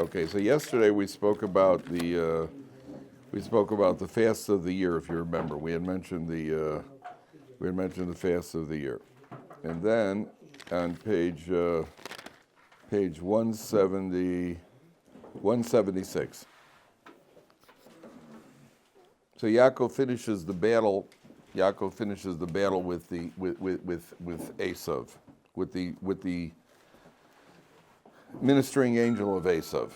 Okay, so yesterday we spoke about the fasts of the year. If you remember, we had mentioned the fasts of the year, and then on page 176. So Yaakov finishes the battle. Yaakov finishes the battle with Esau, with the ministering angel of Esau,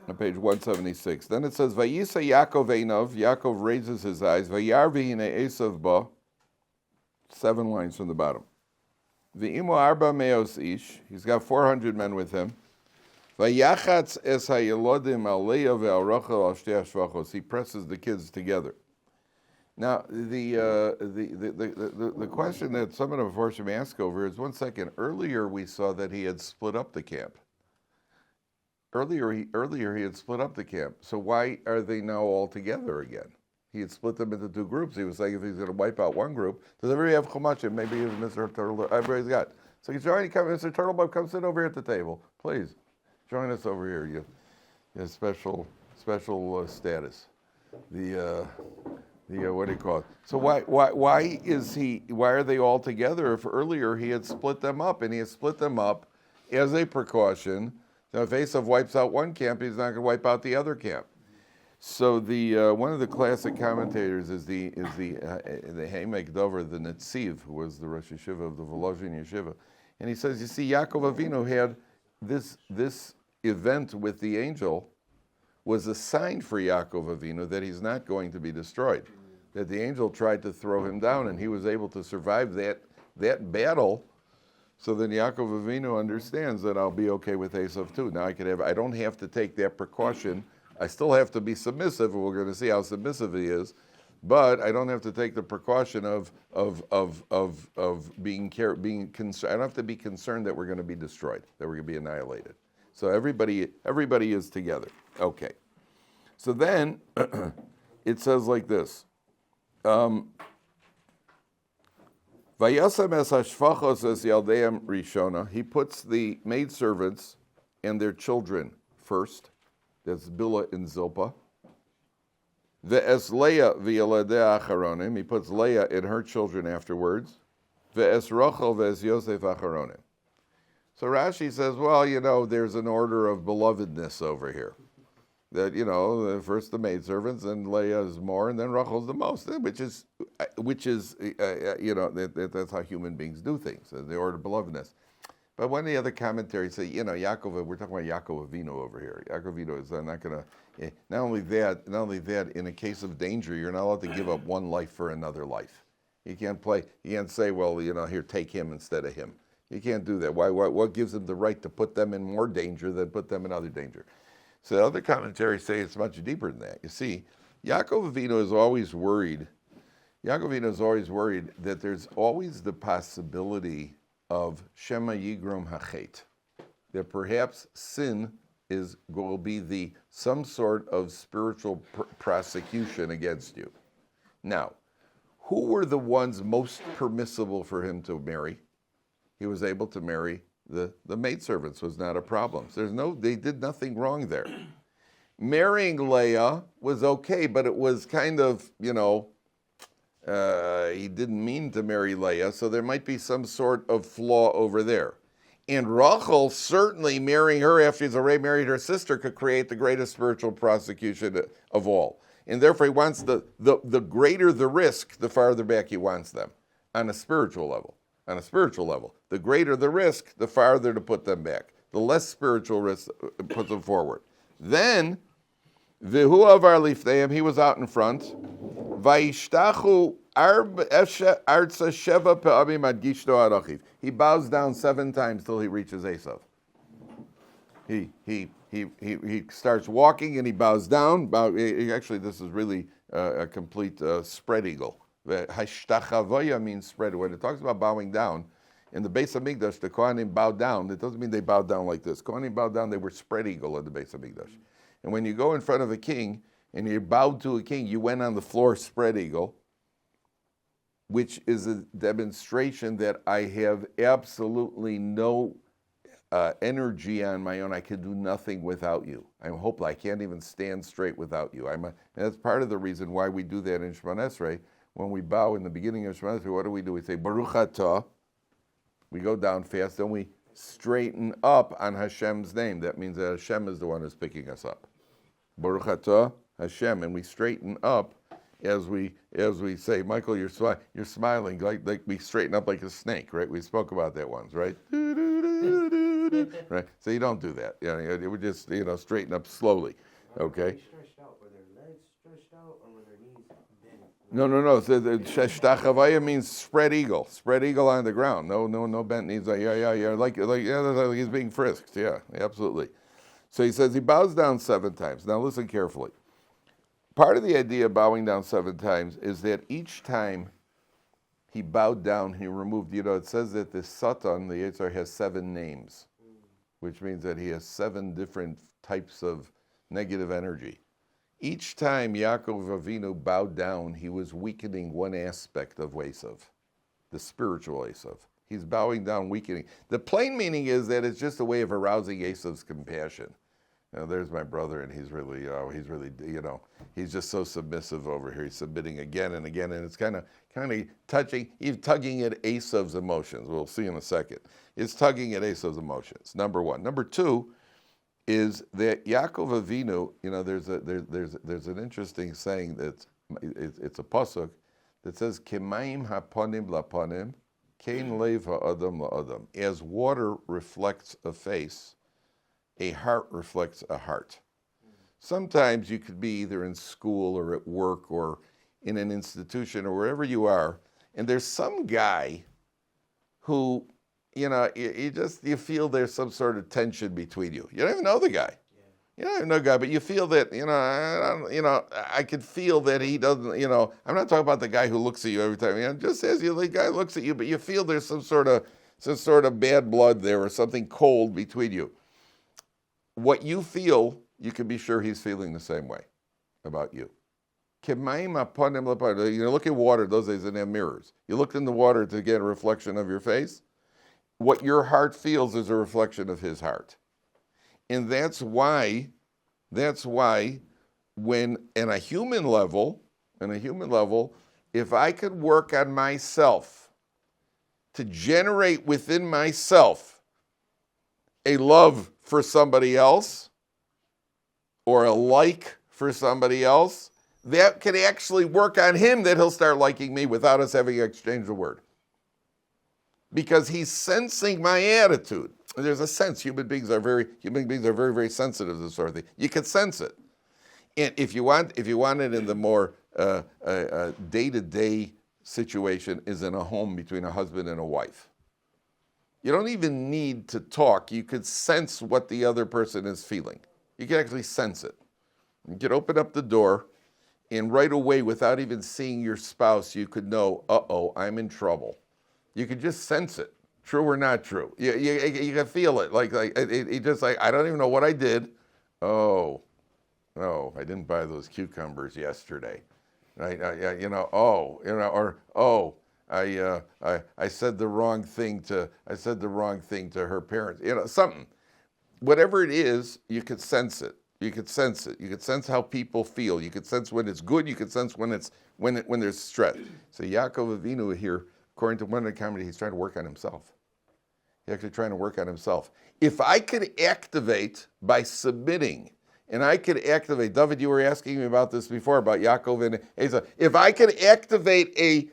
on page 176. Then it says, Vayisa Yaakov Einov, Yaakov raises his eyes, Vayarvi hine Esau ba, 7 lines from the bottom. V'imo arba meos ish, he's got 400 men with him. Vayachatz es hayelodim al Leah ve'al Rachel al shtei hashvachos, he presses the kids together. Now, the question that some of the Mepharshim ask over is, 1 second, earlier we saw that he had split up the camp. Earlier he had split up the camp. So why are they now all together again? He had split them into 2 groups. He was saying if he's going to wipe out one group, does everybody have chumachim? Maybe even Mr. Turtle, everybody's got. So he's trying to come, Mr. Turtlebug, come sit over here at the table. Please, join us over here. You have special status. What do you call it? So why are they all together if earlier he had split them up, and he had split them up as a precaution. So if Esau wipes out one camp, he's not going to wipe out the other camp. So the one of the classic commentators is the Heimek Dover, the Netziv, who was the Rosh Yeshiva of the Volozhin Yeshiva, and he says, you see, Yaakov Avinu had this event with the angel was a sign for Yaakov Avinu that he's not going to be destroyed. That the angel tried to throw him down, and he was able to survive that battle. So then Yaakov Avinu understands that I'll be okay with Esau too. Now I don't have to take that precaution. I still have to be submissive, and we're going to see how submissive he is. But I don't have to take the precaution of being concerned. I don't have to be concerned that we're going to be destroyed, that we're going to be annihilated. So everybody is together. Okay. So then it says like this. Vayasam es hashfachos es yaldeim rishona. He puts the maidservants and their children first. That's Bilhah and Zilpah. Ve'es Leah v'yaladei acharonim. He puts Leah and her children afterwards. Ve'es Rachel ve'es Yosef acharonim. So Rashi says, well, there's an order of belovedness over here. That, first the maidservants, and Leah is more, and then Rachel's the most, which is that's how human beings do things, the order of belovedness. But one of the other commentaries say, Yaakov, we're talking about Yaakov Avinu over here. Yaakov Avinu is not going to, not only that, in a case of danger, you're not allowed to give up one life for another life. You can't say, well, here, take him instead of him. You can't do that. Why? What gives them the right to put them in more danger than put them in other danger? So the other commentaries say it's much deeper than that. You see, Yaakov Avinu is always worried. That there's always the possibility of Shema Yigrom Hachet, that perhaps sin will be some sort of spiritual prosecution against you. Now, who were the ones most permissible for him to marry? He was able to marry the maidservants, was not a problem. So they did nothing wrong there. Marrying Leah was okay, but it was kind of, he didn't mean to marry Leah, so there might be some sort of flaw over there. And Rachel, certainly marrying her after he's already married her sister, could create the greatest spiritual prosecution of all. And therefore he wants the greater the risk, the farther back he wants them, on a spiritual level. The greater the risk, the farther to put them back. The less spiritual risk puts them forward. Then, Vihu avar lifneim, he was out in front. Vayishtachu arza sheva pe'amim ad gishto arachiv. He bows down 7 times till he reaches Esau. He starts walking and he bows down. Actually, this is really a complete spread eagle. Hashtachavoya means spread. When it talks about bowing down, in the Beis Hamikdash, the Kohanim bowed down. It doesn't mean they bowed down like this. Kohanim bowed down, they were spread eagle in the Beis Hamikdash. And when you go in front of a king and you bowed to a king, you went on the floor spread eagle, which is a demonstration that I have absolutely no energy on my own. I could do nothing without you. I'm hopeless. I can't even stand straight without you. And that's part of the reason why we do that in Shemona Esrei. When we bow in the beginning of Shemona Esrei, what do? We say, Baruch Atah. We go down fast, then we straighten up on Hashem's name. That means that Hashem is the one who's picking us up. Baruch Atah Hashem, and we straighten up as we say, Michael, you're smiling like we straighten up like a snake, right? We spoke about that once, right? Right. So you don't do that. It would just straighten up slowly, okay? Stretched out, were their legs stretched out, or were their knees bent? No. So the Shtachavaya means spread eagle on the ground. No bent knees. Yeah. Like he's being frisked. Yeah, absolutely. So he says he bows down 7 times. Now listen carefully. Part of the idea of bowing down 7 times is that each time he bowed down, he removed, it says that the Satan, the Yetzer, has 7 names, which means that he has 7 different types of negative energy. Each time Yaakov Avinu bowed down, he was weakening one aspect of Esau, the spiritual Esau. He's bowing down, weakening. The plain meaning is that it's just a way of arousing Esau's compassion. There's my brother, and he's he's just so submissive over here. He's submitting again and again, and it's kind of touching. He's tugging at Esau's emotions. We'll see in a second. It's tugging at Esau's emotions. Number 1. Number 2 is that Yaakov Avinu. There's an interesting saying that it's a pasuk that says Kemaim hapanim lapanim, kein lev ha'adam la'adam. As water reflects a face, a heart reflects a heart. Sometimes you could be either in school or at work or in an institution or wherever you are, and there's some guy who, you feel there's some sort of tension between you. You don't even know the guy. Yeah. You don't even know the guy, but you feel that, I could feel that he doesn't, I'm not talking about the guy who looks at you every time. Just as the guy looks at you, but you feel there's some sort of bad blood there or something cold between you. What you feel, you can be sure he's feeling the same way about you. Look at water, those days didn't have mirrors. You looked in the water to get a reflection of your face. What your heart feels is a reflection of his heart. And that's why when in a human level, if I could work on myself to generate within myself a love for somebody else or a like for somebody else, that can actually work on him that he'll start liking me without us having exchanged a word. Because he's sensing my attitude. There's a sense. Human beings are very, very sensitive to this sort of thing. You can sense it. And if you want it in the more day-to-day situation, is in a home between a husband and a wife. You don't even need to talk. You could sense what the other person is feeling. You can actually sense it. You could open up the door, and right away, without even seeing your spouse, you could know, I'm in trouble. You could just sense it, true or not true. You can feel it. It just I don't even know what I did. I didn't buy those cucumbers yesterday. I said the wrong thing to her parents. Something. Whatever it is, you could sense it. You could sense it. You could sense how people feel. You could sense when it's good. You could sense when there's stress. So Yaakov Avinu here, according to one of the commentaries, he's trying to work on himself. He's actually trying to work on himself. If I could activate by submitting, and I could activate, Dovid, you were asking me about this before, about Yaakov and Esau. If I could activate a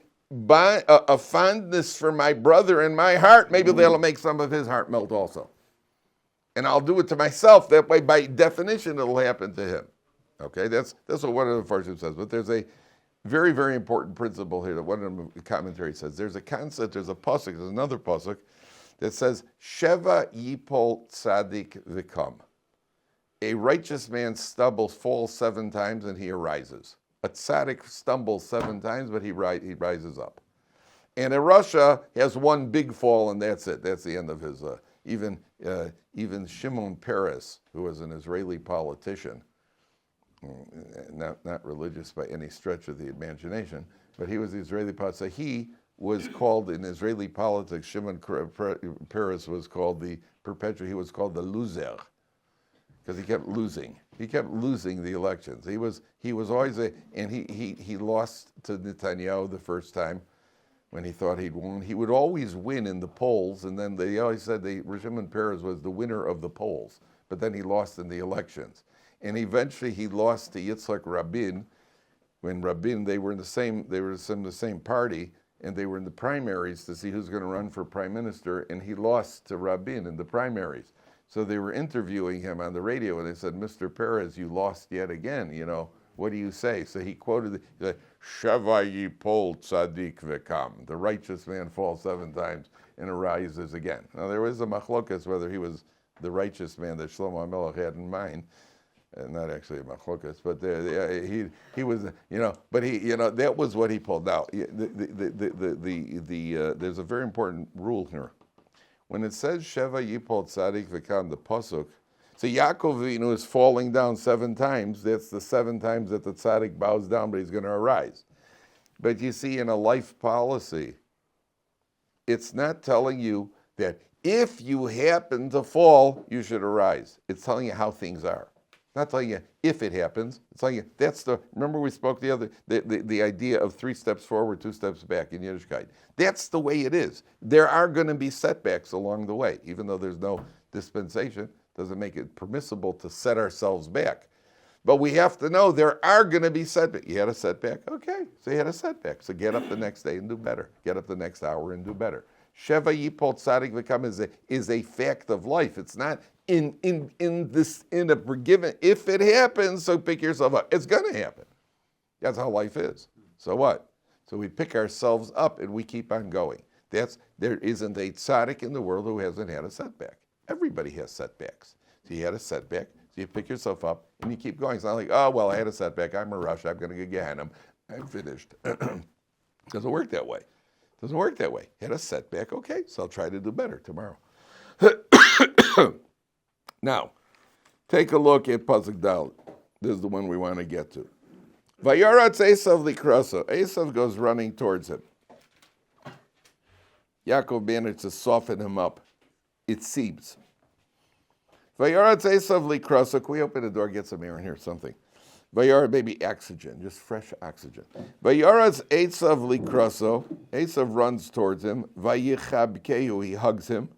fondness for my brother in my heart, maybe that'll make some of his heart melt also. And I'll do it to myself. That way, by definition, it'll happen to him. Okay, that's what one of the Parsha says. But there's a very, very important principle here that one of the commentaries says. There's a concept, there's another pasuk that says, Sheva yipol tzaddik v'kam. A righteous man falls 7 times and he arises. A tzaddik stumbles 7 times, but he rises up. And a Russia has one big fall, and that's it. That's the end of his. Even Shimon Peres, who was an Israeli politician, not religious by any stretch of the imagination, but he was the Israeli politician. He was called in Israeli politics, Shimon Peres was called the perpetual, he was called the loser, because he kept losing. He kept losing the elections. He was always he lost to Netanyahu the first time when he thought he'd won. He would always win in the polls, and then they always said Shimon Peres was the winner of the polls, but then he lost in the elections. And eventually he lost to Yitzhak Rabin, when Rabin, they were in the same party, and they were in the primaries to see who's going to run for prime minister, and he lost to Rabin in the primaries. So they were interviewing him on the radio, and they said, "Mr. Peres, you lost yet again, what do you say?" So he quoted, he said, "Sheva yipol tzaddik v'kam." The righteous man falls 7 times and arises again. Now there was a machlokas whether he was the righteous man that Shlomo HaMelech had in mind. Not actually a machlokas, but he was, but that was what he pulled. Now, there's a very important rule here. When it says Sheva Yipol Tzaddik V'Kam, the pasuk, so Yaakov Avinu is falling down 7 times. That's the 7 times that the tzaddik bows down, but he's going to arise. But you see, in a life policy, it's not telling you that if you happen to fall, you should arise. It's telling you how things are. Not telling you if it happens. It's telling you remember we spoke the idea of 3 steps forward, 2 steps back in Yiddishkeit. That's the way it is. There are going to be setbacks along the way, even though there's no dispensation. Doesn't make it permissible to set ourselves back. But we have to know there are going to be setbacks. You had a setback? Okay, so you had a setback. So get up the next day and do better. Get up the next hour and do better. Sheva Yipol Tzaddik V'Kam is a fact of life. It's not in a given, if it happens, so pick yourself up. It's going to happen. That's how life is. So what? So we pick ourselves up and we keep on going. There isn't a tzaddik in the world who hasn't had a setback. Everybody has setbacks. So you had a setback, so you pick yourself up and you keep going. It's not like, oh, well, I had a setback, I'm a rush, I'm going to get Gehenna, I'm finished. Doesn't work that way. Doesn't work that way. Had a setback, okay, so I'll try to do better tomorrow. Now, take a look at Pasuk Dalet. This is the one we want to get to. Vayaratz Esau likraso. Esau goes running towards him. Yaakov managed to soften him up, it seems. Vayaratz Esau likraso. Can we open the door, get some air in here, something? Vayaratz, maybe oxygen, just fresh oxygen. Vayaratz Esau likraso. Esau runs towards him. Vayichabkehu, he hugs him.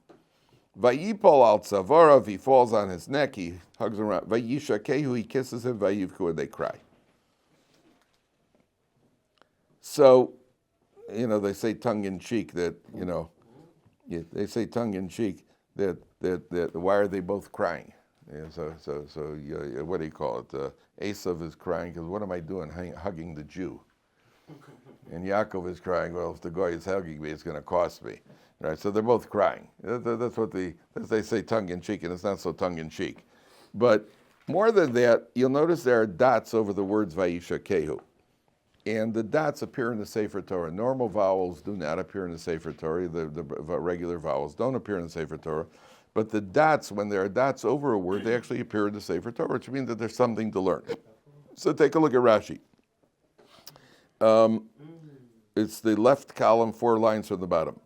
Vayipol al tzavarav, he falls on his neck, he hugs him around. Vayishakehu, he kisses him. Vayivku, and they cry. So, they say tongue in cheek that, they say tongue in cheek that why are they both crying? So what do you call it? Esau is crying because what am I doing hugging the Jew? And Yaakov is crying, well, if the guy is hugging me, it's going to cost me. Right, so they're both crying. That's what they say tongue in cheek, and it's not so tongue in cheek. But more than that, you'll notice there are dots over the words Vayishakehu. And the dots appear in the Sefer Torah. Normal vowels do not appear in the Sefer Torah. The regular vowels don't appear in the Sefer Torah. But the dots, when there are dots over a word, they actually appear in the Sefer Torah, which means that there's something to learn. So take a look at Rashi. It's the left column, 4 lines from the bottom.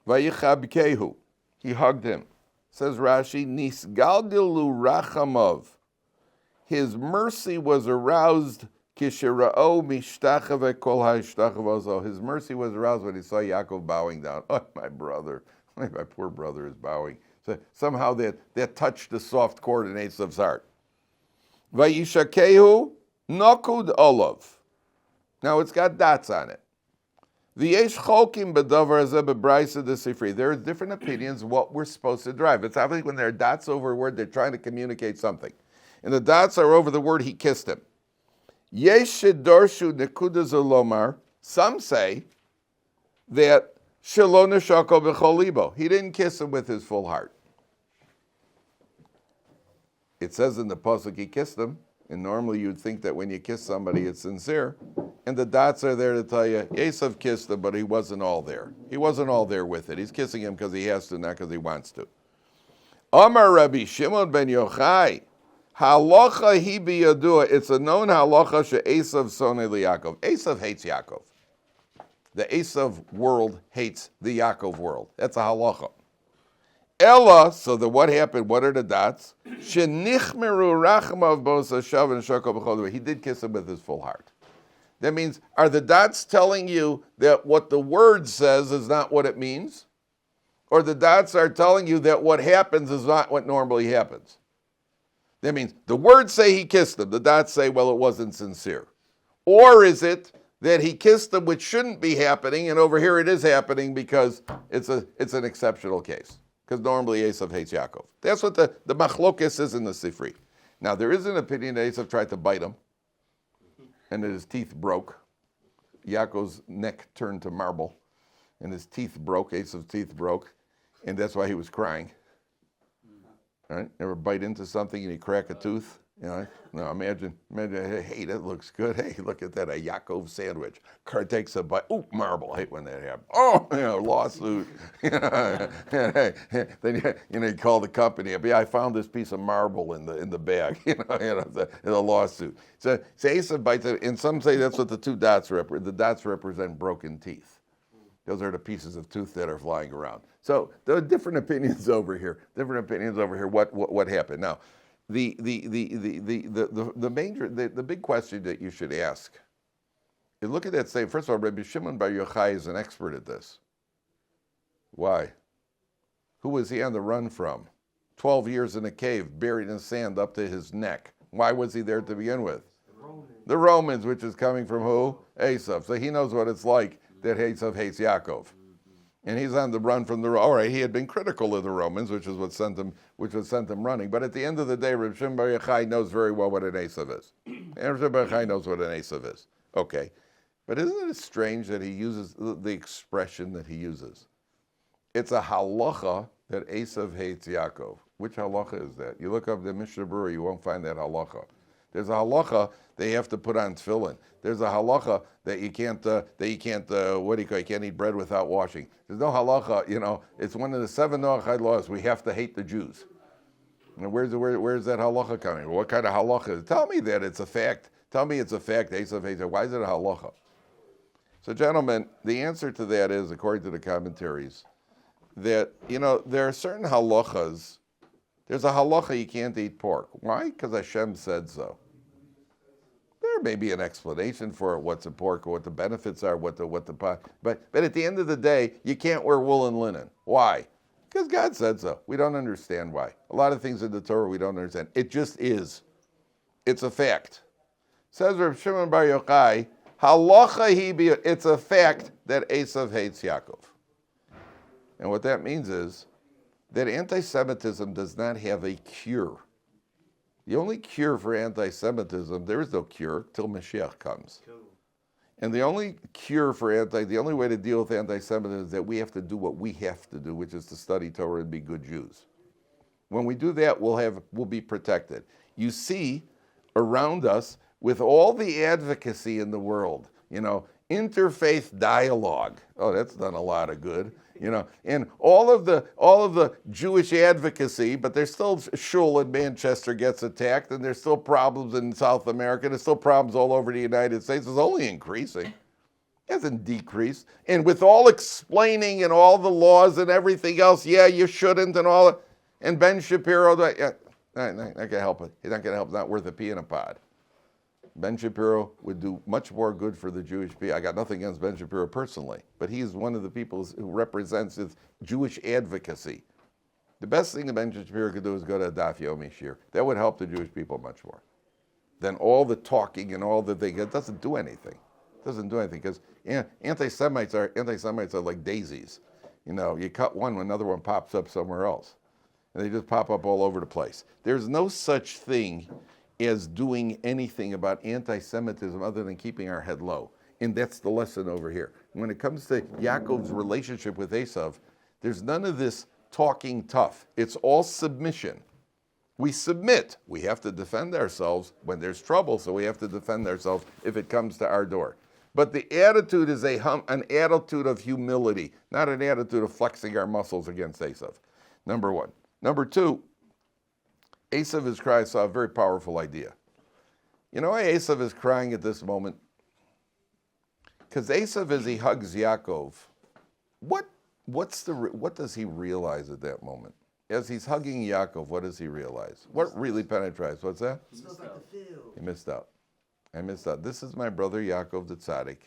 Vayichabkehu, he hugged him. Says Rashi, Nisgaldilu rachamov, his mercy was aroused. His mercy was aroused when he saw Yaakov bowing down. Oh, my brother, my poor brother is bowing. So somehow that touched the soft chord in Esau's heart. Vayishakehu nokud olav. Now it's got dots on it. There are different opinions what we're supposed to drive. It's obviously when there are dots over a word, they're trying to communicate something. And the dots are over the word he kissed him. Some say that he didn't kiss him with his full heart. It says in the pasuk he kissed him, and normally you'd think that when you kiss somebody it's sincere, and the dots are there to tell you Esau kissed him, but he wasn't all there. He wasn't all there with it. He's kissing him because he has to, not because he wants to. Amar Rabbi Shimon ben Yochai, halacha hi biyadua. It's a known halacha she'Esav sonei liYaakov. Esau hates Yaakov. The Esau world hates the Yaakov world. That's a halacha. Ella, so what happened? What are the dots? Shenichmeru rachamav bosa shav and shoko b'chol. He did kiss him with his full heart. That means, are the dots telling you that what the word says is not what it means? Or the dots are telling you that what happens is not what normally happens? That means the words say he kissed him. The dots say, well, it wasn't sincere. Or is it that he kissed him, which shouldn't be happening, and over here it is happening because it's an exceptional case? Because normally Esau hates Yaakov. That's what the machlokes is in the Sifri. Now, there is an opinion that Esau tried to bite him, and that his teeth broke. Yaakov's neck turned to marble, and his teeth broke. Esau's teeth broke, and that's why he was crying. All right? Ever bite into something and you crack a tooth? You know? No, imagine, hey, that looks good. Hey, look at that, a Yaakov sandwich. Car takes a bite. Ooh, marble. I hate when that happens. Oh, lawsuit. Then you call the company up. Yeah, I found this piece of marble in the bag. In a lawsuit. So Esau bites it, and some say that's what the two dots represent. The dots represent broken teeth. Those are the pieces of tooth that are flying around. So there are different opinions over here. What happened? Now, the big question that you should ask is, look at that statement. First of all, Rabbi Shimon Bar Yochai is an expert at this. Why? Who was he on the run from? 12 years in a cave, buried in sand up to his neck. Why was he there to begin with? The Romans, which is coming from who? Esau. So he knows what it's like that Esau hates Yaakov. And he's on the run from the. All right, he had been critical of the Romans, which is what sent him running. But at the end of the day, Rabbi Shimon Bar Yochai knows very well what an Esau is. And Rabbi Shimon Bar Yochai knows what an Esau is. Okay, but isn't it strange that he uses the expression that he uses? It's a halacha that Esau hates Yaakov. Which halacha is that? You look up the Mishnah Berurah, you won't find that halacha. There's a halacha that you have to put on tefillin. There's a halacha that you can't you can't eat bread without washing. There's no halacha, it's one of the 7 Noachide laws. We have to hate the Jews. And where's that halacha coming? What kind of halacha is it? Tell me that it's a fact. Tell me it's a fact. Esau hates. Why is it a halacha? So, gentlemen, the answer to that is, according to the commentaries, that there are certain halachas. There's a halacha you can't eat pork. Why? Because Hashem said so. There may be an explanation for what's in pork or what the benefits are, but at the end of the day, you can't wear wool and linen. Why? Because God said so. We don't understand why. A lot of things in the Torah we don't understand. It just is. It's a fact. Says Reb Shimon Bar Yochai, halacha it's a fact that Esau hates Yaakov. And what that means is that anti-Semitism does not have a cure. The only cure for anti-Semitism, there is no cure till Mashiach comes. And the only the only way to deal with anti-Semitism is that we have to do what we have to do, which is to study Torah and be good Jews. When we do that, we'll be protected. You see, around us, with all the advocacy in the world, interfaith dialogue. Oh, that's done a lot of good. And all of the Jewish advocacy, but there's still shul in Manchester gets attacked, and there's still problems in South America. There's still problems all over the United States. It's only increasing. It hasn't decreased. And with all explaining and all the laws and everything else, yeah, you shouldn't and all that. And Ben Shapiro, not going to help it. He's not going to help. It's not worth a pea in a pod. Ben Shapiro would do much more good for the Jewish people. I got nothing against Ben Shapiro personally, but he's one of the people who represents his Jewish advocacy. The best thing that Ben Shapiro could do is go to Daf Yomi Shir. That would help the Jewish people much more than all the talking and all the things. It doesn't do anything. It doesn't do anything because anti-Semites are like daisies. You cut one, another one pops up somewhere else, and they just pop up all over the place. There's no such thing as doing anything about anti-Semitism other than keeping our head low. And that's the lesson over here. When it comes to Yaakov's relationship with Esau, there's none of this talking tough. It's all submission. We submit. We have to defend ourselves when there's trouble, so we have to defend ourselves if it comes to our door. But the attitude is an attitude of humility, not an attitude of flexing our muscles against Esau. Number one. Number two, Esau is crying. I saw a very powerful idea. You know why Esau is crying at this moment? Because Esau, as he hugs Yaakov, what does he realize at that moment? As he's hugging Yaakov, what does he realize? What really penetrates? What's that? He smells like the field. He missed out. I missed out. This is my brother Yaakov the Tzaddik.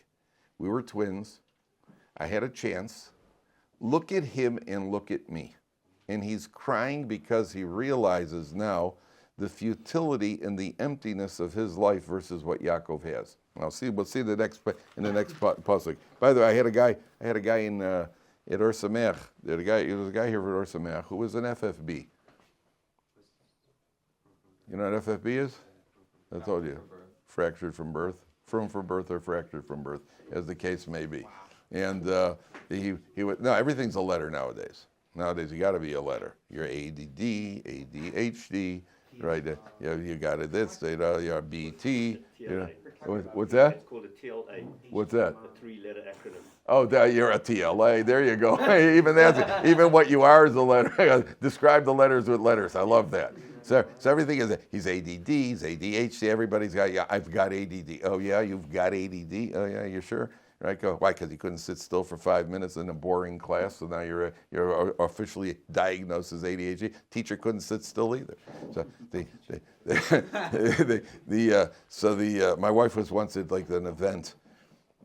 We were twins. I had a chance. Look at him and look at me. And he's crying because he realizes now the futility and the emptiness of his life versus what Yaakov has. We'll see in the next pasuk. By the way, I had a guy in at Ohr Somayach. There was a guy here at Ohr Somayach who was an FFB. You know what FFB is? I told you. Fractured from birth, from birth, or fractured from birth, as the case may be. And he would, no, everything's a letter nowadays. Nowadays, you got to be a letter. You're ADD, ADHD, right? You got it. This, you're BT. What's that? It's called a TLA. What's that? A three-letter acronym. Oh, you're a TLA. There you go. Even what you are is a letter. Describe the letters with letters. I love that. So everything is, he's ADD, he's ADHD, everybody's got, yeah, I've got ADD. Oh yeah, you've got ADD? Oh yeah, you sure? Right? Go, why? Because you couldn't sit still for 5 minutes in a boring class, so now you're officially diagnosed as ADHD. Teacher couldn't sit still either. So my wife was once at like an event.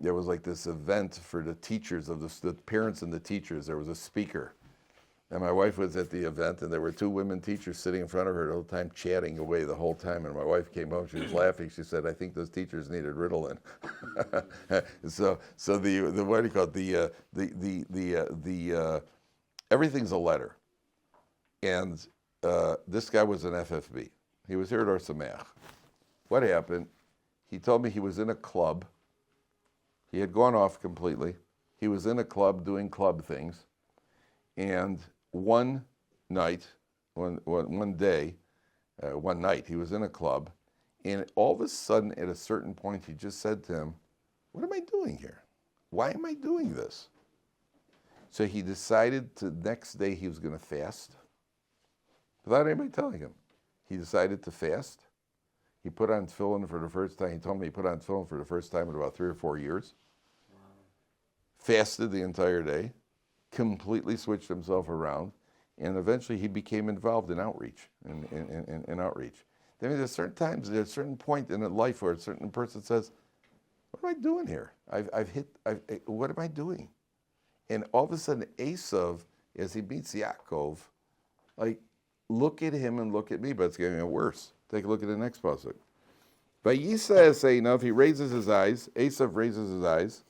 There was like this event for the teachers of the parents and the teachers. There was a speaker. And my wife was at the event, and there were two women teachers sitting in front of her the whole time, chatting away the whole time. And my wife came home, she was laughing. She said, "I think those teachers needed Ritalin." so the what do you call it? The everything's a letter. And this guy was an FFB. He was here at Ohr Somayach. What happened? He told me he was in a club. He had gone off completely. He was in a club doing club things, and one night, he was in a club, and all of a sudden, at a certain point, he just said to him, "What am I doing here? Why am I doing this?" So he decided next day he was going to fast, without anybody telling him. He decided to fast. He put on tefillin for the first time. He told me he put on tefillin for the first time in about 3 or 4 years. Wow. Fasted the entire day. Completely switched himself around, and eventually he became involved in outreach. In outreach, I mean, there's certain times, there's a certain point in life where a certain person says, "What am I doing here? What am I doing?" And all of a sudden, Esau, as he meets Yaakov, like, look at him and look at me, but it's getting worse. Take a look at the next pasuk. Vayishlach, now if he raises his eyes, Esau raises his eyes.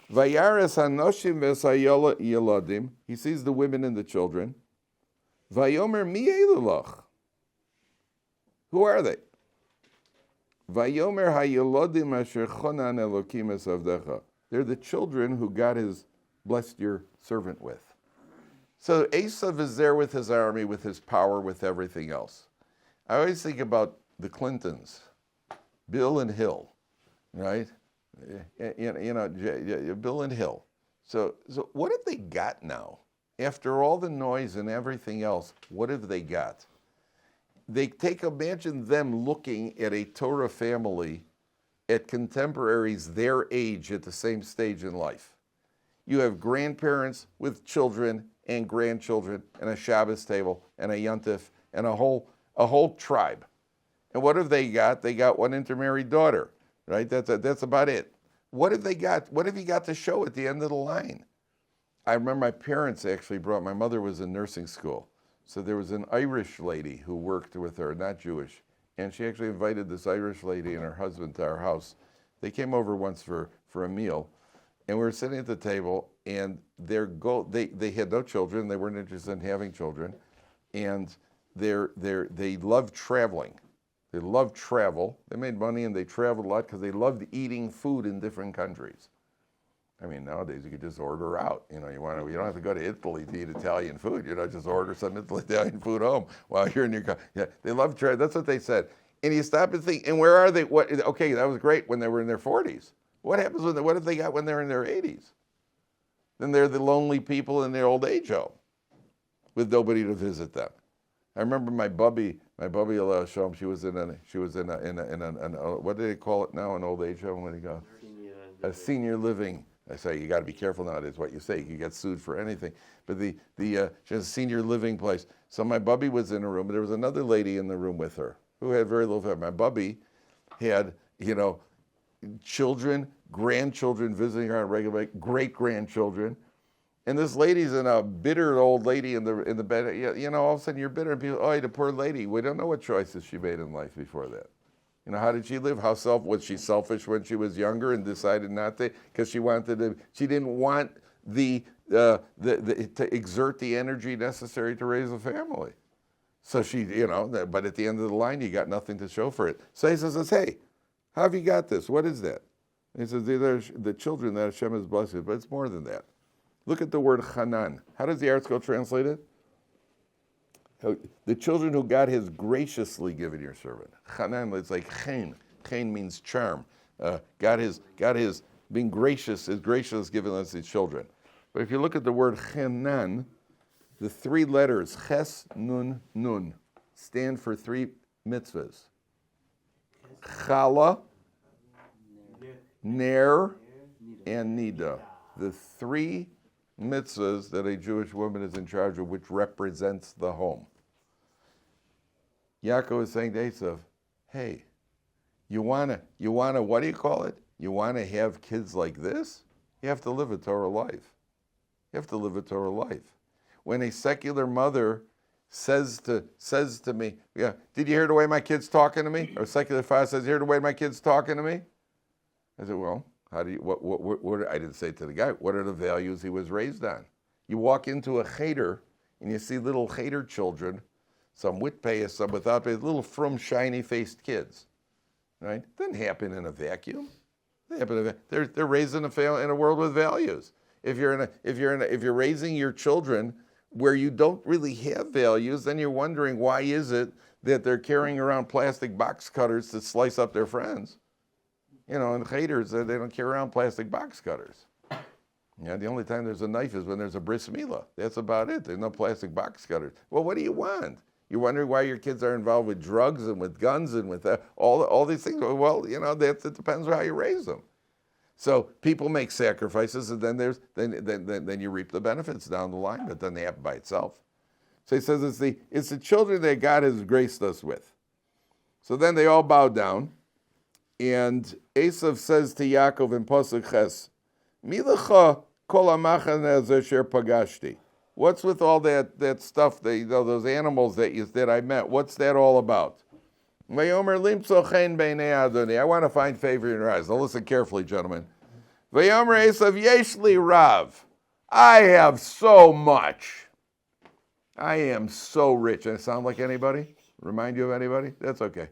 Vayares hanoshim v'sayoladim. He sees the women and the children. Vayomer mi elulach. Who are they? Vayomer hayolodim asher chonan elokim esavdecha. They're the children who God has blessed your servant with. So Esau is there with his army, with his power, with everything else. I always think about the Clintons, Bill and Hill, right? Bill and Hill. So what have they got now? After all the noise and everything else, what have they got? Imagine them looking at a Torah family, at contemporaries their age at the same stage in life. You have grandparents with children and grandchildren and a Shabbos table and a Yontif and a whole tribe. And what have they got? They got one intermarried daughter, right? That's about it. What have they got? What have you got to show at the end of the line? I remember my parents actually my mother was in nursing school. So there was an Irish lady who worked with her, not Jewish. And she actually invited this Irish lady and her husband to our house. They came over once for a meal. And we were sitting at the table, and they had no children. They weren't interested in having children. And they loved traveling. They loved travel. They made money and they traveled a lot because they loved eating food in different countries. I mean, nowadays you could just order out. You don't have to go to Italy to eat Italian food. Just order some Italian food home while you're in your car. Yeah, they love travel. That's what they said. And you stop and think, and where are they? Okay, that was great when they were in their 40s. What happens what have they got when they're in their 80s? Then they're the lonely people in their old age home with nobody to visit them. I remember my bubby Shalom, she was in a what do they call it now, an old age home when you go? a senior living. I say you got to be careful nowadays what you say. You get sued for anything. But she has a senior living place. So my bubby was in a room, and there was another lady in the room with her who had very little family. My bubby had, children, grandchildren visiting her on a regular basis, great-grandchildren. And this lady's a bitter old lady in the bed. All of a sudden you're bitter, and people, the poor lady. We don't know what choices she made in life before that. How did she live? Was she selfish when she was younger and decided not to? Because she didn't want to exert the energy necessary to raise a family. So she, but at the end of the line, you got nothing to show for it. So he says, hey, how have you got this? What is that? And he says, they're the children that Hashem has blessed, but it's more than that. Look at the word Hanan. How does the article translate it? The children who God has graciously given your servant. Hanan, it's like chen. Chen means charm. God has been gracious, is gracious given us his children. But if you look at the word Hanan, the three letters, Ches, Nun, Nun, stand for three mitzvahs. Chala, Ner, and Nida. The three mitzvahs that a Jewish woman is in charge of, which represents the home. Yaakov is saying to Esau, hey, you wanna, what do you call it? You wanna have kids like this? You have to live a Torah life. You have to live a Torah life. When a secular mother says to me, did you hear the way my kid's talking to me? Or a secular father says, you hear the way my kid's talking to me? I said, well, how do you, what, I didn't say to the guy, what are the values he was raised on? You walk into a cheder and you see little cheder children, some with payas, some without payas, little frum, shiny-faced kids, right? Doesn't happen in a vacuum. They're raised in a world with values. If you're raising your children where you don't really have values, then you're wondering why is it that they're carrying around plastic box cutters to slice up their friends. In cheders, they don't carry around plastic box cutters. The only time there's a knife is when there's a bris milah. That's about it. There's no plastic box cutters. Well, what do you want? You're wondering why your kids are involved with drugs and with guns and with all these things. Well, it depends on how you raise them. So people make sacrifices, and then you reap the benefits down the line. But then they happen by itself. So he says it's the children that God has graced us with. So then they all bow down. And Esau says to Yaakov in Pasuk Ches, Milacha kol hamachane asher pagashti. What's with all that stuff, those animals that I met? What's that all about? Vayomer limtzo chen beinei Adoni. I want to find favor in your eyes. Now listen carefully, gentlemen. Vayomer Esau yeshli rav. I have so much. I am so rich. I sound like anybody? Remind you of anybody? That's okay.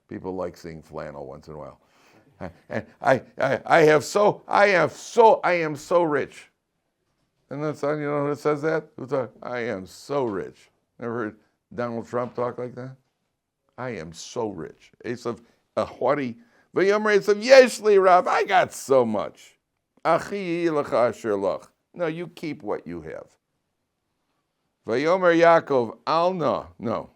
People like seeing flannel once in a while. And I am so rich. And that's who it says that? I am so rich. Never heard Donald Trump talk like that? I am so rich. Esau, a haughty, V'yomer Esau, yeshli rav, I got so much. Achi yilecha asher lach. No, you keep what you have. V'yomer Yaakov, no.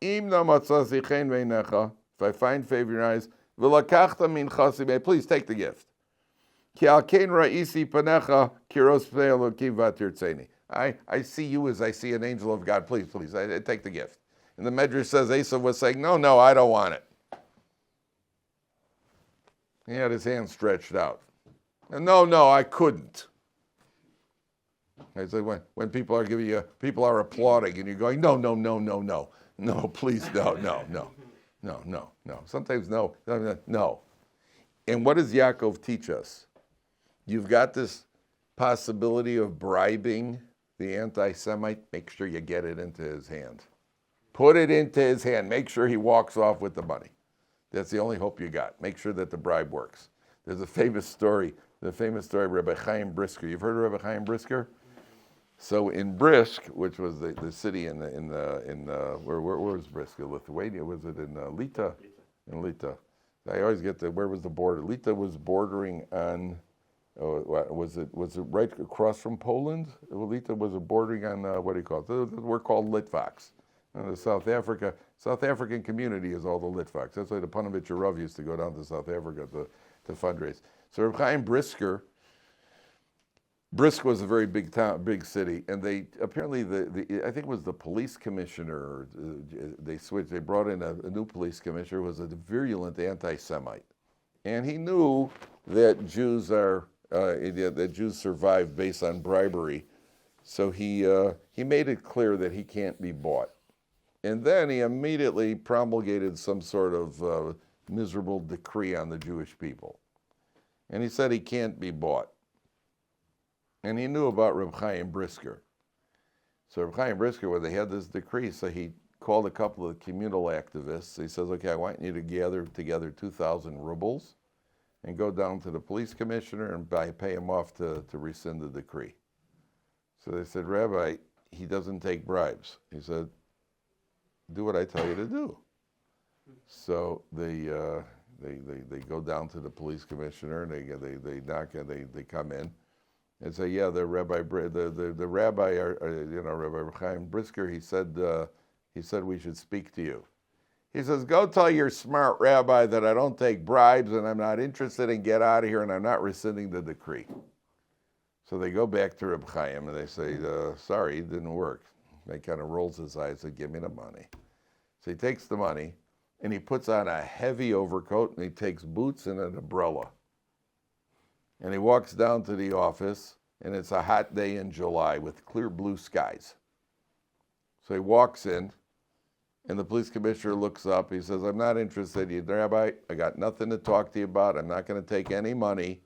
Im no matzasi chen veinecha. If I find favor in your eyes, v'lakachta min chasime, please take the gift. Ki al kein ra'isi panecha kiros pnei Elokim v'atirtzeni. I see you as I see an angel of God. Please, I take the gift. And the Medrash says Esau was saying, no, I don't want it. He had his hand stretched out. And no, I couldn't. I say when people are giving you, people are applauding, and you're going, no, please, no. Sometimes no. And what does Yaakov teach us? You've got this possibility of bribing the anti-Semite. Make sure you get it into his hand. Put it into his hand. Make sure he walks off with the money. That's the only hope you got. Make sure that the bribe works. There's a famous story of Rabbi Chaim Brisker. You've heard of Rabbi Chaim Brisker? So in Brisk, which was the city in where was Brisk? Lithuania? Was it in Lita? In Lita. I always get where was the border? Lita was bordering on. Was it right across from Poland? Lita was bordering on what do you call it? We're called Litvaks. The South African community is all the Litvaks. That's why the Panovich Rav used to go down to South Africa fundraise. So Reb Chaim Brisk was a very big town, big city, and they apparently I think it was the police commissioner. They switched. They brought in a new police commissioner who was a virulent anti-Semite, and he knew that Jews survive based on bribery. So he made it clear that he can't be bought, and then he immediately promulgated some sort of miserable decree on the Jewish people, and he said he can't be bought. And he knew about Reb Chaim Brisker. So Reb Chaim Brisker, when they had this decree, so he called a couple of communal activists. He says, okay, I want you to gather together 2,000 rubles and go down to the police commissioner and pay him off to rescind the decree. So they said, Rabbi, he doesn't take bribes. He said, do what I tell you to do. So they go down to the police commissioner and they knock and they come in. And say, yeah, the rabbi, the rabbi, Rabbi Chaim Brisker, he said we should speak to you. He says, go tell your smart rabbi that I don't take bribes and I'm not interested in get out of here and I'm not rescinding the decree. So they go back to Reb Chaim and they say, sorry, it didn't work. He kind of rolls his eyes and says, give me the money. So he takes the money and he puts on a heavy overcoat and he takes boots and an umbrella. And he walks down to the office, and it's a hot day in July with clear blue skies. So he walks in, and the police commissioner looks up. He says, I'm not interested. Rabbi, I got nothing to talk to you about. I'm not going to take any money.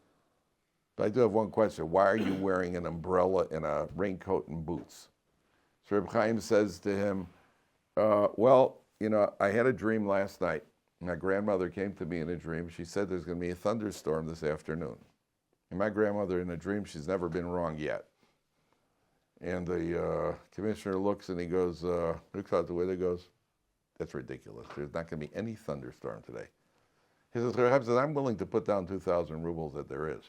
But I do have one question. Why are you wearing an umbrella and a raincoat and boots? So Reb Chaim says to him, I had a dream last night. My grandmother came to me in a dream. She said there's going to be a thunderstorm this afternoon. And my grandmother, in a dream, she's never been wrong yet. And the commissioner looks and he goes, looks out the window and goes, that's ridiculous. There's not going to be any thunderstorm today. He says, I'm willing to put down 2,000 rubles that there is.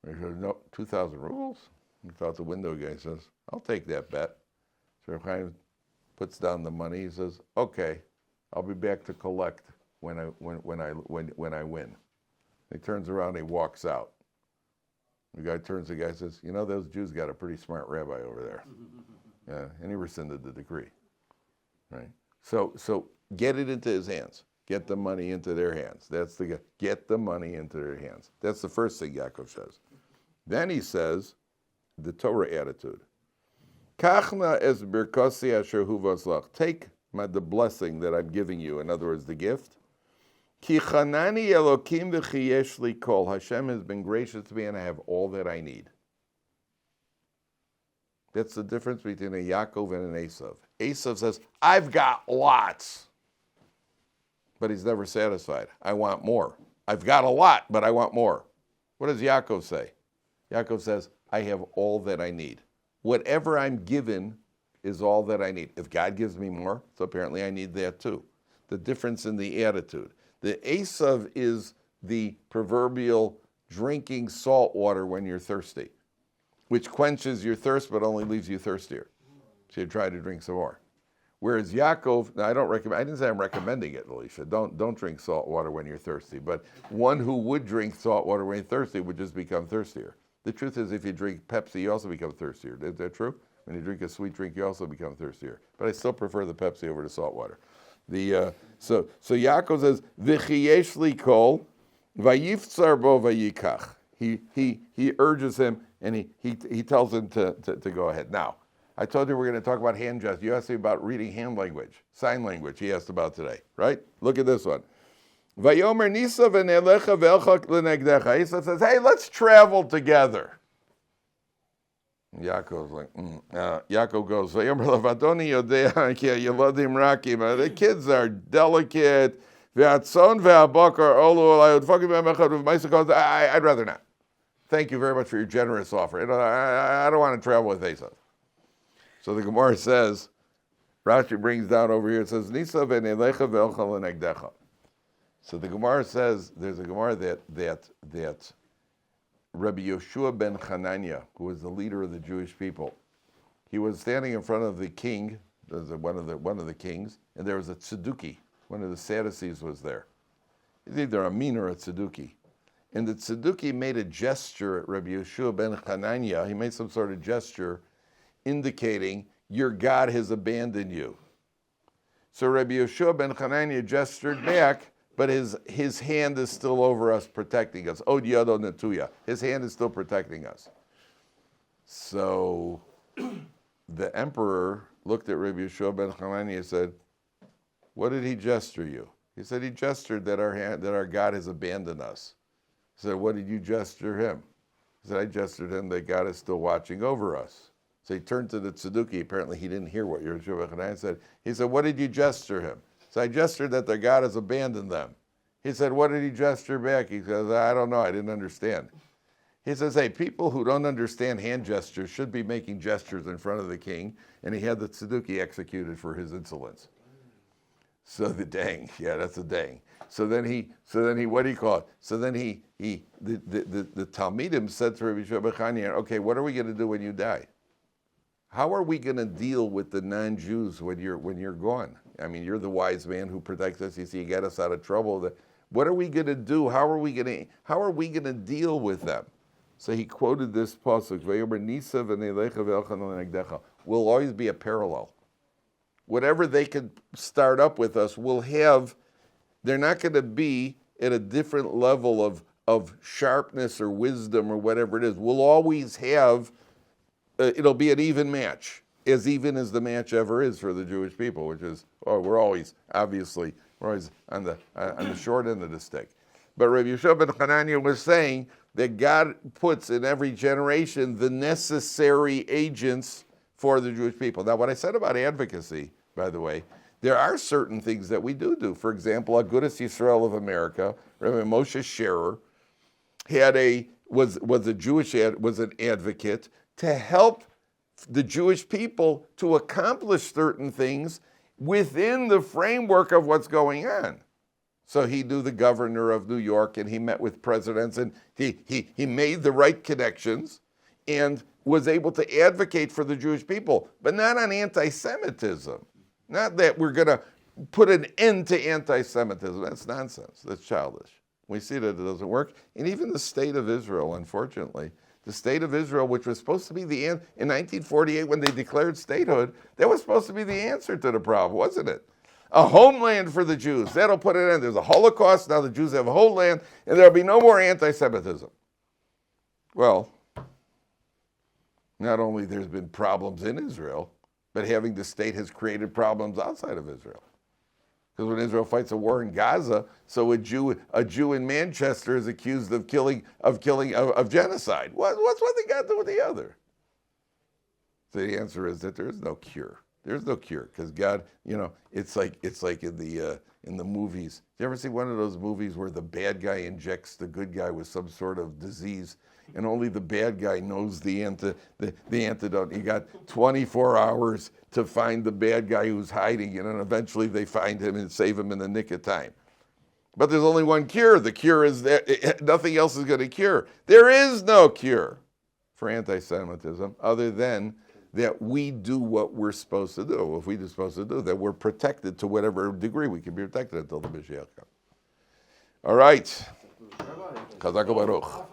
He says, no, 2,000 rubles? Looks out the window again. He says, I'll take that bet. So Chaim puts down the money. He says, okay, I'll be back to collect when I win. He turns around and he walks out. The guy turns to the guy and says, those Jews got a pretty smart rabbi over there. Yeah, and he rescinded the decree. Right? So get it into his hands. Get the money into their hands. That's the guy. Get the money into their hands. That's the first thing Yaakov says. Then he says, the Torah attitude. Kachna es birkosi asher hu vaslach. Take the blessing that I'm giving you. In other words, the gift. Ki chanani Elokim v'chi yesh li kol. Hashem has been gracious to me and I have all that I need. That's the difference between a Yaakov and an Esau. Esau says, I've got lots. But he's never satisfied. I want more. I've got a lot, but I want more. What does Yaakov say? Yaakov says, I have all that I need. Whatever I'm given is all that I need. If God gives me more, so apparently I need that too. The difference in the attitude. The Esau is the proverbial drinking salt water when you're thirsty, which quenches your thirst but only leaves you thirstier. So you try to drink some more. Whereas Yaakov, now I didn't say I'm recommending it, Alicia. Don't drink salt water when you're thirsty. But one who would drink salt water when you're thirsty would just become thirstier. The truth is, if you drink Pepsi, you also become thirstier. Is that true? When you drink a sweet drink, you also become thirstier. But I still prefer the Pepsi over the salt water. So Yaakov says, "V'chi yesh li kol, vayiftzar bo vayikach." He urges him and he tells him to go ahead. Now, I told you we're going to talk about hand gestures. You asked me about reading hand language, sign language. He asked about today, right? Look at this one. Vayomer nisa v'nelecha v'elchak l'negdecha. He says, "Hey, let's travel together." Yaakov's like, Yaakov goes, the kids are delicate. I'd rather not. Thank you very much for your generous offer. I don't want to travel with Esau. So the Gemara says, Rashi brings down over here, it says, Nisa v'nelecha v'elcha l'negdecha. So the Gemara says, there's a Gemara that Rabbi Yoshua ben Hananiah, who was the leader of the Jewish people, he was standing in front of the king, one of the kings, and there was a Tzadduki, one of the Sadducees was there. He's either a Min or a Tzadduki. And the Tzadduki made a gesture at Rabbi Yeshua ben Hananiah. He made some sort of gesture indicating your God has abandoned you. So Rabbi Yeshua ben Hananiah gestured back, but his hand is still over us, protecting us. Od yado netuya. His hand is still protecting us. So the emperor looked at Rabbi Yeshua ben Hananiah and said, what did he gesture you? He said, he gestured that our God has abandoned us. He said, what did you gesture him? He said, I gestured him that God is still watching over us. So he turned to the Tzadduki. Apparently he didn't hear what Yeshua ben Hananiah said. He said, what did you gesture him? So I gestured that their God has abandoned them. He said, what did he gesture back? He says, I don't know, I didn't understand. He says, hey, people who don't understand hand gestures should be making gestures in front of the king, and he had the Tzadduki executed for his insolence. So the dang, yeah, that's a dang. So then he, what do you call it? So then the Talmidim said to Rabbi Yeshua ben Hananiah, okay, what are we going to do when you die? How are we going to deal with the non-Jews when you're gone? I mean, you're the wise man who protects us. You see, you get us out of trouble. What are we going to do? How are we going to deal with them? So he quoted this pasuk: "Will always be a parallel. Whatever they could start up with us, we'll have. They're not going to be at a different level of sharpness or wisdom or whatever it is. We'll always have. It'll be an even match, as even as the match ever is for the Jewish people, which is, we're always on the short end of the stick. But Rabbi Yeshua ben Hananiah was saying that God puts in every generation the necessary agents for the Jewish people. Now, what I said about advocacy, by the way, there are certain things that we do. For example, Agudas Yisrael of America, Rabbi Moshe Scherer, was an advocate to help the Jewish people to accomplish certain things within the framework of what's going on. So he knew the governor of New York, and he met with presidents, and he made the right connections and was able to advocate for the Jewish people, but not on anti-Semitism. Not that we're going to put an end to anti-Semitism. That's nonsense. That's childish. We see that it doesn't work. And even the state of Israel, unfortunately, the state of Israel, which was supposed to be in 1948 when they declared statehood, that was supposed to be the answer to the problem, wasn't it? A homeland for the Jews. That'll put an end. There's a Holocaust. Now the Jews have a homeland, and there'll be no more anti-Semitism. Well, not only there's been problems in Israel, but having the state has created problems outside of Israel. Because when Israel fights a war in Gaza, so a Jew in Manchester is accused of genocide. What's one thing got to do with the other? So the answer is that there is no cure. There's no cure because God, it's like in the movies. You ever see one of those movies where the bad guy injects the good guy with some sort of disease, and only the bad guy knows the antidote? You got 24 hours to find the bad guy who's hiding, and then eventually they find him and save him in the nick of time. But there's only one cure. The cure is that nothing else is going to cure. There is no cure for anti-Semitism other than that we do what we're supposed to do. If we're supposed to do that, we're protected to whatever degree we can be protected until the Mashiach comes. All right. Chazak u'baruch.